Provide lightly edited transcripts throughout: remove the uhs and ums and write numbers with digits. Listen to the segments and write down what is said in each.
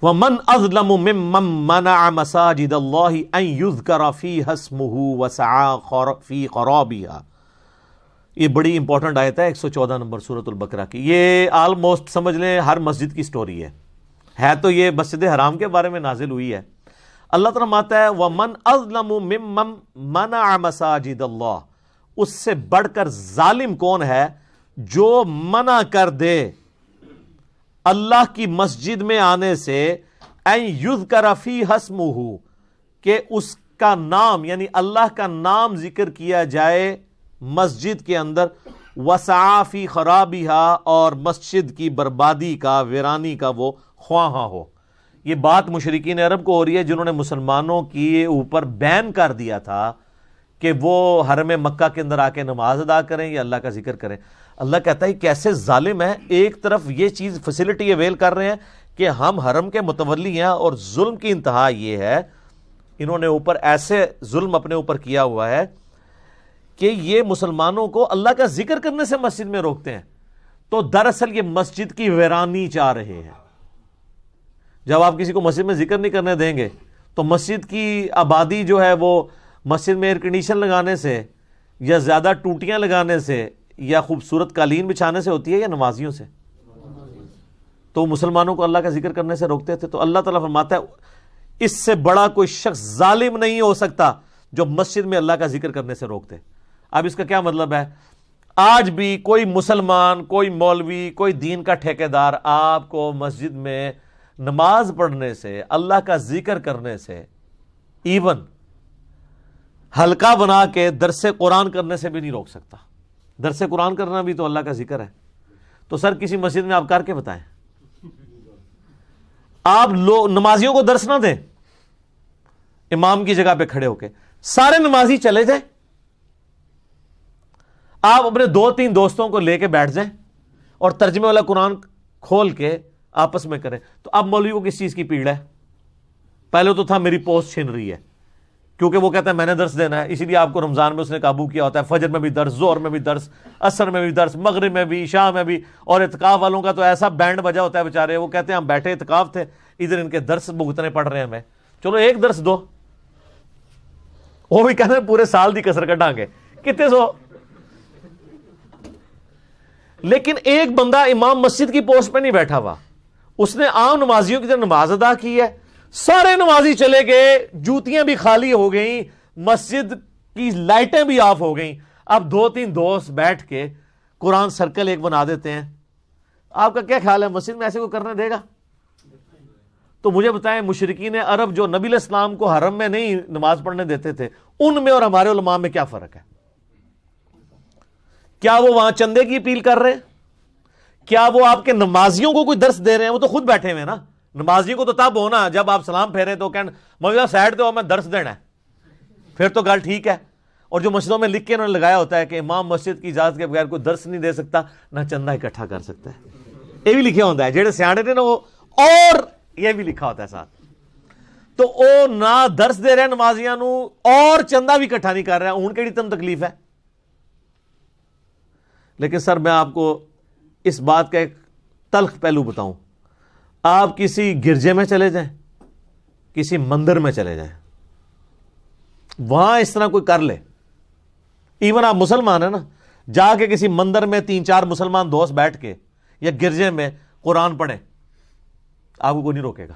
وَمَنْ أَظْلَمُ مِمَّنْ مَنَعَ مَسَاجِدَ اللَّهِ أَنْ يُذْكَرَ فِيهَا اسْمُهُ وَسَعَى فِي خَرَابِهَا۔ یہ بڑی امپورٹنٹ آیت ہے 114 نمبر سورۃ البقرہ کی۔ یہ آلموسٹ سمجھ لیں ہر مسجد کی سٹوری ہے تو یہ مسجد حرام کے بارے میں نازل ہوئی ہے۔ اللہ تعالیٰ فرماتا ہے وَمَنْ أَظْلَمُ مِمَّنْ مَنَعَ مَسَاجِدَ اللَّهِ، اس سے بڑھ کر ظالم کون ہے جو منع کر دے اللہ کی مسجد میں آنے سے، ان یذکر فیہا اسمہ، کہ اس کا نام یعنی اللہ کا نام ذکر کیا جائے مسجد کے اندر، وسعی فی خرابہا، اور مسجد کی بربادی کا، ویرانی کا وہ خواہاں ہو۔ یہ بات مشرکین عرب کو ہو رہی ہے جنہوں نے مسلمانوں کے اوپر بین کر دیا تھا کہ وہ حرم مکہ کے اندر آ کے نماز ادا کریں یا اللہ کا ذکر کریں۔ اللہ کہتا ہے کیسے ظالم ہے، ایک طرف یہ چیز فیسلٹی اویل کر رہے ہیں کہ ہم حرم کے متولی ہیں، اور ظلم کی انتہا یہ ہے، انہوں نے اوپر ایسے ظلم اپنے اوپر کیا ہوا ہے کہ یہ مسلمانوں کو اللہ کا ذکر کرنے سے مسجد میں روکتے ہیں، تو دراصل یہ مسجد کی ویرانی چاہ رہے ہیں۔ جب آپ کسی کو مسجد میں ذکر نہیں کرنے دیں گے تو مسجد کی آبادی جو ہے وہ مسجد میں ایئر کنڈیشن لگانے سے یا زیادہ ٹوٹیاں لگانے سے یا خوبصورت قالین بچھانے سے ہوتی ہے یا نمازیوں سے؟ تو مسلمانوں کو اللہ کا ذکر کرنے سے روکتے تھے۔ تو اللہ تعالیٰ فرماتا ہے اس سے بڑا کوئی شخص ظالم نہیں ہو سکتا جو مسجد میں اللہ کا ذکر کرنے سے روکتے۔ اب اس کا کیا مطلب ہے؟ آج بھی کوئی مسلمان، کوئی مولوی، کوئی دین کا ٹھیکیدار آپ کو مسجد میں نماز پڑھنے سے، اللہ کا ذکر کرنے سے، ایون حلقہ بنا کے درس قرآن کرنے سے بھی نہیں روک سکتا۔ درس قرآن کرنا بھی تو اللہ کا ذکر ہے۔ تو سر کسی مسجد میں آپ کر کے بتائیں، آپ نمازیوں کو درس نہ دیں، امام کی جگہ پہ کھڑے ہو کے سارے نمازی چلے جائیں، آپ اپنے 2-3 دوستوں کو لے کے بیٹھ جائیں اور ترجمے والا قرآن کھول کے آپس میں کریں، تو اب مولوی کو کس چیز کی پیڑ ہے؟ پہلے تو تھا میری پوسٹ چھن رہی ہے، کیونکہ وہ کہتا ہے میں نے درس دینا ہے، اسی لیے آپ کو رمضان میں اس نے قابو کیا ہوتا ہے، فجر میں بھی درس، ظہر میں بھی درس، عصر میں بھی درس، مغرب میں بھی، عشاء میں بھی، اور اعتکاف والوں کا تو ایسا بینڈ بجا ہوتا ہے بیچارے، وہ کہتے ہیں ہم بیٹھے اعتکاف تھے، ادھر ان کے درس بھگتنے پڑ رہے ہیں ہمیں، چلو ایک درس دو، وہ بھی کہتے ہیں پورے سال دی کسر کٹا گے کتنے سو۔ لیکن ایک بندہ امام مسجد کی پوسٹ پہ نہیں بیٹھا ہوا، اس نے عام نمازیوں کی طرح نماز ادا کی ہے، سارے نمازی چلے گئے، جوتیاں بھی خالی ہو گئیں، مسجد کی لائٹیں بھی آف ہو گئیں، اب 2-3 دوست بیٹھ کے قرآن سرکل ایک بنا دیتے ہیں۔ آپ کا کیا خیال ہے مسجد میں ایسے کو کرنے دے گا؟ تو مجھے بتائیں مشرکین عرب جو نبی علیہ السلام کو حرم میں نہیں نماز پڑھنے دیتے تھے، ان میں اور ہمارے علماء میں کیا فرق ہے؟ کیا وہ وہاں چندے کی اپیل کر رہے ہیں؟ کیا وہ آپ کے نمازیوں کو کوئی درس دے رہے ہیں؟ وہ تو خود بیٹھے ہوئے نا، نمازیوں کو تو تب ہونا جب آپ سلام پھیرے تو کہنا مولوی سائڈ دے میں درس دینا ہے، پھر تو گل ٹھیک ہے۔ اور جو مسجدوں میں لکھ کے انہوں نے لگایا ہوتا ہے کہ امام مسجد کی اجازت کے بغیر کوئی درس نہیں دے سکتا، نہ چندہ اکٹھا کر سکتا ہے، یہ بھی لکھا ہوتا ہے، جہاں سیانے نے نا وہ، اور یہ بھی لکھا ہوتا ہے ساتھ، تو وہ نہ درس دے رہے ہیں نمازیاں نو اور چندہ بھی اکٹھا نہیں کر رہے ہیں، ان کیڑی تم تکلیف ہے؟ لیکن سر میں آپ کو اس بات کا ایک تلخ پہلو بتاؤں، آپ کسی گرجے میں چلے جائیں، کسی مندر میں چلے جائیں، وہاں اس طرح کوئی کر لے، ایون آپ مسلمان ہیں نا، جا کے کسی مندر میں 3-4 مسلمان دوست بیٹھ کے یا گرجے میں قرآن پڑھیں، آپ کو کوئی نہیں روکے گا۔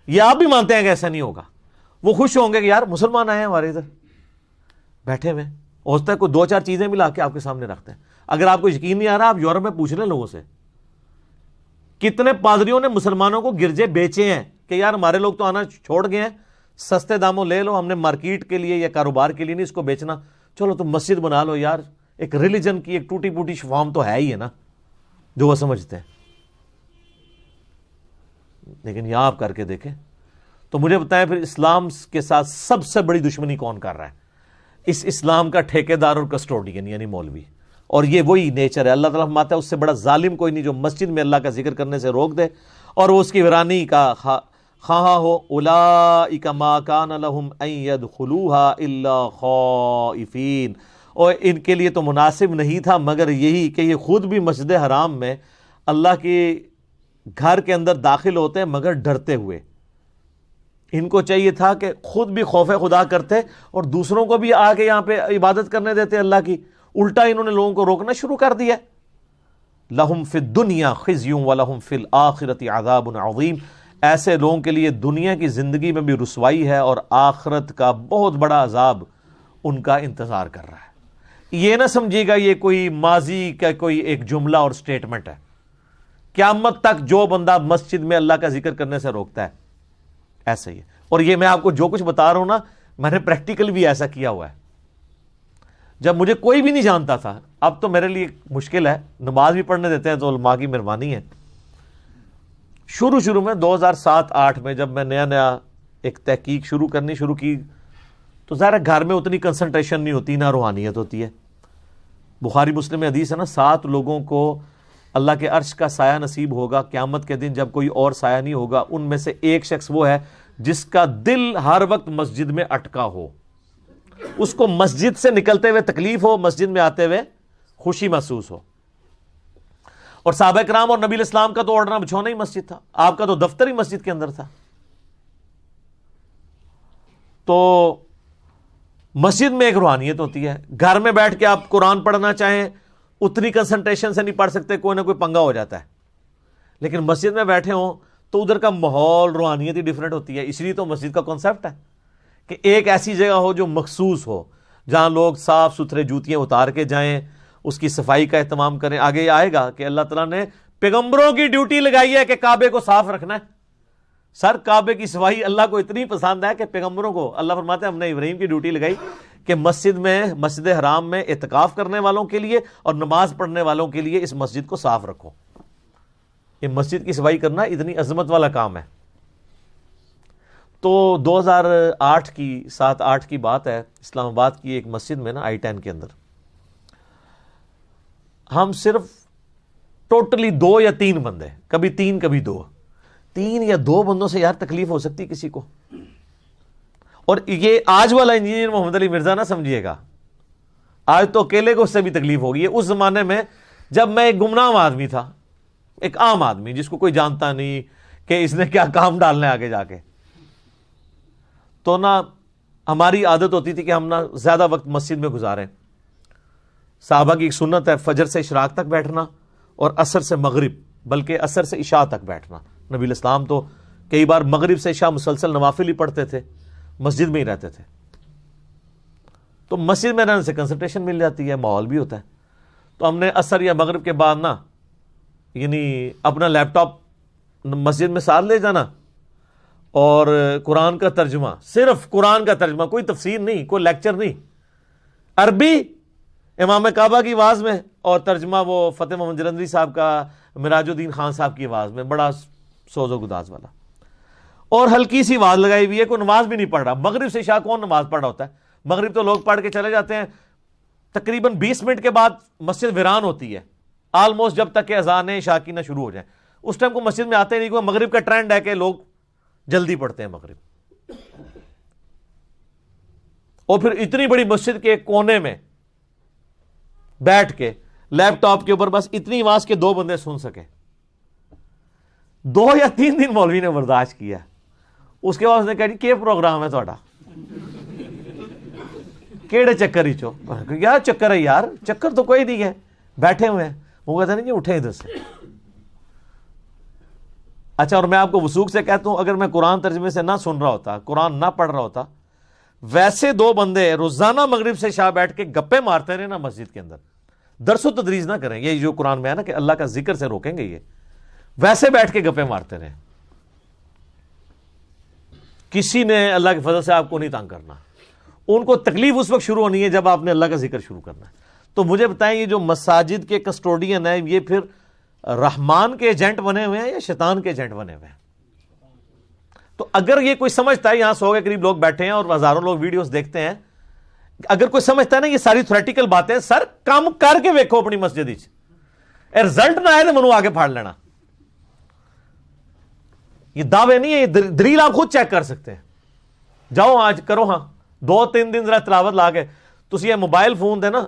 یہ آپ بھی مانتے ہیں کہ ایسا نہیں ہوگا، وہ خوش ہوں گے کہ یار مسلمان آئے ہیں ہمارے ادھر بیٹھے ہوئے، ہو سکتا ہے کوئی 2-4 چیزیں بھی لا کے آپ کے سامنے رکھتے ہیں۔ اگر آپ کو یقین نہیں آ رہا، آپ یورپ میں پوچھ لیں لوگوں سے، کتنے پادریوں نے مسلمانوں کو گرجے بیچے ہیں کہ یار ہمارے لوگ تو آنا چھوڑ گئے ہیں، سستے داموں لے لو، ہم نے مارکیٹ کے لیے یا کاروبار کے لیے نہیں اس کو بیچنا، چلو تم مسجد بنا لو۔ یار ایک ریلیجن کی ایک ٹوٹی پوٹی فارم تو ہے ہی ہے نا جو وہ سمجھتے ہیں، لیکن یہاں آپ کر کے دیکھیں تو مجھے بتائیں پھر اسلام کے ساتھ سب سے بڑی دشمنی کون کر رہا ہے؟ اس اسلام کا ٹھیکیدار اور کسٹوڈین یعنی مولوی، اور یہ وہی نیچر ہے۔ اللہ تعالیٰ فرماتا ہے اس سے بڑا ظالم کوئی نہیں جو مسجد میں اللہ کا ذکر کرنے سے روک دے اور وہ اس کی ویرانی کا خواہاں ہو۔ اولئک ما کان لہم ان یدخلوها الا خائفین، اور ان کے لیے تو مناسب نہیں تھا مگر یہی کہ یہ خود بھی مسجد حرام میں اللہ کی گھر کے اندر داخل ہوتے مگر ڈرتے ہوئے. ان کو چاہیے تھا کہ خود بھی خوف خدا کرتے اور دوسروں کو بھی آ کے یہاں پہ عبادت کرنے دیتے اللہ کی. الٹا انہوں نے لوگوں کو روکنا شروع کر دیا. لہم فی الدنیا خزی ولہم فی الآخرۃ عذاب عظیم. ایسے لوگوں کے لیے دنیا کی زندگی میں بھی رسوائی ہے اور آخرت کا بہت بڑا عذاب ان کا انتظار کر رہا ہے. یہ نہ سمجھیے گا یہ کوئی ماضی کا کوئی ایک جملہ اور سٹیٹمنٹ ہے. قیامت تک جو بندہ مسجد میں اللہ کا ذکر کرنے سے روکتا ہے ایسا ہی ہے. اور یہ میں آپ کو جو کچھ بتا رہا ہوں نا, میں نے پریکٹیکل بھی ایسا کیا ہوا ہے. جب مجھے کوئی بھی نہیں جانتا تھا, اب تو میرے لیے مشکل ہے, نماز بھی پڑھنے دیتے ہیں تو علماء کی مہربانی ہے. شروع میں 2007-8 میں جب میں نیا ایک تحقیق کرنی شروع کی تو ظاہر ہے گھر میں اتنی کنسنٹریشن نہیں ہوتی, نہ روحانیت ہوتی ہے. بخاری مسلم میں حدیث ہے نا, 7 لوگوں کو اللہ کے عرش کا سایہ نصیب ہوگا قیامت کے دن جب کوئی اور سایہ نہیں ہوگا. ان میں سے ایک شخص وہ ہے جس کا دل ہر وقت مسجد میں اٹکا ہو, اس کو مسجد سے نکلتے ہوئے تکلیف ہو, مسجد میں آتے ہوئے خوشی محسوس ہو. اور صحابہ کرام اور نبی الاسلام کا تو اوڑھنا بچھونا ہی مسجد تھا, آپ کا تو دفتر ہی مسجد کے اندر تھا. تو مسجد میں ایک روحانیت ہوتی ہے. گھر میں بیٹھ کے آپ قرآن پڑھنا چاہیں اتنی کنسنٹریشن سے نہیں پڑھ سکتے, کوئی نہ کوئی پنگا ہو جاتا ہے. لیکن مسجد میں بیٹھے ہوں تو ادھر کا ماحول روحانیت ہی ڈیفرنٹ ہوتی ہے. اس لیے تو مسجد کا کانسیپٹ ہے کہ ایک ایسی جگہ ہو جو مخصوص ہو, جہاں لوگ صاف ستھرے جوتیاں اتار کے جائیں, اس کی صفائی کا اہتمام کریں. آگے یہ آئے گا کہ اللہ تعالیٰ نے پیغمبروں کی ڈیوٹی لگائی ہے کہ کعبے کو صاف رکھنا ہے. سر کعبے کی صفائی اللہ کو اتنی پسند ہے کہ پیغمبروں کو اللہ فرماتے ہیں ہم نے ابراہیم کی ڈیوٹی لگائی کہ مسجد حرام میں اعتکاف کرنے والوں کے لیے اور نماز پڑھنے والوں کے لیے اس مسجد کو صاف رکھو. یہ مسجد کی صفائی کرنا اتنی عظمت والا کام ہے. تو 2007-8 کی بات ہے, اسلام آباد کی ایک مسجد میں نا I-10 کے اندر ہم صرف ٹوٹلی 2 یا 3 بندے, کبھی 3 کبھی 2, 3 یا 2 بندوں سے یار تکلیف ہو سکتی کسی کو. اور یہ آج والا انجینئر محمد علی مرزا نہ سمجھیے گا, آج تو اکیلے کو اس سے بھی تکلیف ہوگی. اس زمانے میں جب میں ایک گمنام آدمی تھا, ایک عام آدمی جس کو کوئی جانتا نہیں کہ اس نے کیا کام ڈالنا ہے آگے جا کے, تو نہ ہماری عادت ہوتی تھی کہ ہم نہ زیادہ وقت مسجد میں گزاریں. صحابہ کی ایک سنت ہے فجر سے اشراق تک بیٹھنا اور عصر سے مغرب, بلکہ عصر سے عشاء تک بیٹھنا. نبی الاسلام تو کئی بار مغرب سے عشاء مسلسل نوافل ہی پڑھتے تھے, مسجد میں ہی رہتے تھے. تو مسجد میں رہنے سے کنسنٹریشن مل جاتی ہے, ماحول بھی ہوتا ہے. تو ہم نے عصر یا مغرب کے بعد نا یعنی اپنا لیپ ٹاپ مسجد میں ساتھ لے جانا اور قرآن کا ترجمہ, صرف قرآن کا ترجمہ, کوئی تفسیر نہیں, کوئی لیکچر نہیں, عربی امام کعبہ کی آواز میں اور ترجمہ وہ فتح محمد جلندری صاحب کا, مراج الدین خان صاحب کی آواز میں, بڑا سوز و گداز والا. اور ہلکی سی آواز لگائی ہوئی ہے, کوئی نماز بھی نہیں پڑھ رہا. مغرب سے عشاء کون نماز پڑھ رہا ہوتا ہے؟ مغرب تو لوگ پڑھ کے چلے جاتے ہیں, تقریباً 20 منٹ کے بعد مسجد ویران ہوتی ہے آلموسٹ, جب تک کہ اذان عشاء کی نہ شروع ہو جائیں. اس ٹائم کو مسجد میں آتے نہیں, کوئی مغرب کا ٹرینڈ ہے کہ لوگ جلدی پڑھتے ہیں مغرب. اور پھر اتنی بڑی مسجد کے ایک کونے میں بیٹھ کے لیپ ٹاپ کے اوپر بس اتنی آواز کے 2 بندے سن سکے. 2 یا 3 دن مولوی نے برداشت کیا. اس کے بعد اس نے کہا جی کیا پروگرام ہے تھوڑا, کیڑے چکر ہی چو یار, چکر ہے یار, چکر تو کوئی نہیں ہے, بیٹھے ہوئے ہیں. وہ کہتا نہیں جی اٹھے ادھر سے. اچھا, اور میں آپ کو وثوق سے کہتا ہوں اگر میں قرآن ترجمے سے نہ سن رہا ہوتا, قرآن نہ پڑھ رہا ہوتا, ویسے 2 بندے روزانہ مغرب سے عشاء بیٹھ کے گپے مارتے رہے نا مسجد کے اندر, درس و تدریس نہ کریں, یہ جو قرآن میں ہے نا کہ اللہ کا ذکر سے روکیں گے, یہ ویسے بیٹھ کے گپے مارتے رہے, کسی نے اللہ کے فضل سے آپ کو نہیں تنگ کرنا. ان کو تکلیف اس وقت شروع ہونی ہے جب آپ نے اللہ کا ذکر شروع کرنا ہے. تو مجھے بتائیں یہ جو مساجد کے کسٹوڈین ہیں یہ پھر رحمان کے ایجنٹ بنے ہوئے ہیں یا شیطان کے ایجنٹ بنے ہوئے ہیں؟ تو اگر یہ کوئی سمجھتا ہے, یہاں 100 کے قریب لوگ بیٹھے ہیں اور ہزاروں لوگ ویڈیوز دیکھتے ہیں, اگر کوئی سمجھتا ہے نا یہ ساری تھیوریٹیکل باتیں, سر کام کر کے ویکھو اپنی مسجد ہی, رزلٹ نہ آئے تو منو آگے پھاڑ لینا. یہ دعوے نہیں ہے, یہ دلیل آپ خود چیک کر سکتے ہیں. جاؤ آج کرو, ہاں 2-3 دن ذرا تلاوت لا کے, تسی یہ موبائل فون دے نا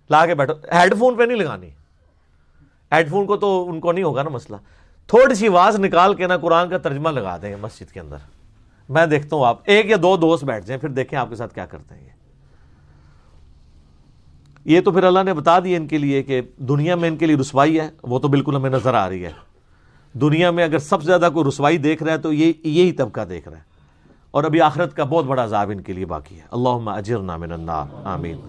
لا کے بیٹھو, ہیڈ فون پہ نہیں لگانی, ہیڈ فون کو تو ان کو نہیں ہوگا نا مسئلہ. تھوڑی سی آواز نکال کے نا قرآن کا ترجمہ لگا دیں مسجد کے اندر، میں دیکھتا ہوں آپ ایک یا دو دوست بیٹھ جائیں، پھر دیکھیں آپ کے ساتھ کیا کرتے ہیں یہ تو پھر اللہ نے بتا دیا ان کے لیے کہ دنیا میں ان کے لیے رسوائی ہے، وہ تو بالکل ہمیں نظر آ رہی ہے۔ دنیا میں اگر سب سے زیادہ کوئی رسوائی دیکھ رہا ہے تو یہی طبقہ دیکھ رہا ہے، اور ابھی آخرت کا بہت بڑا عذاب ان کے لیے باقی ہے۔ اللہم اجرنا من النار، آمین۔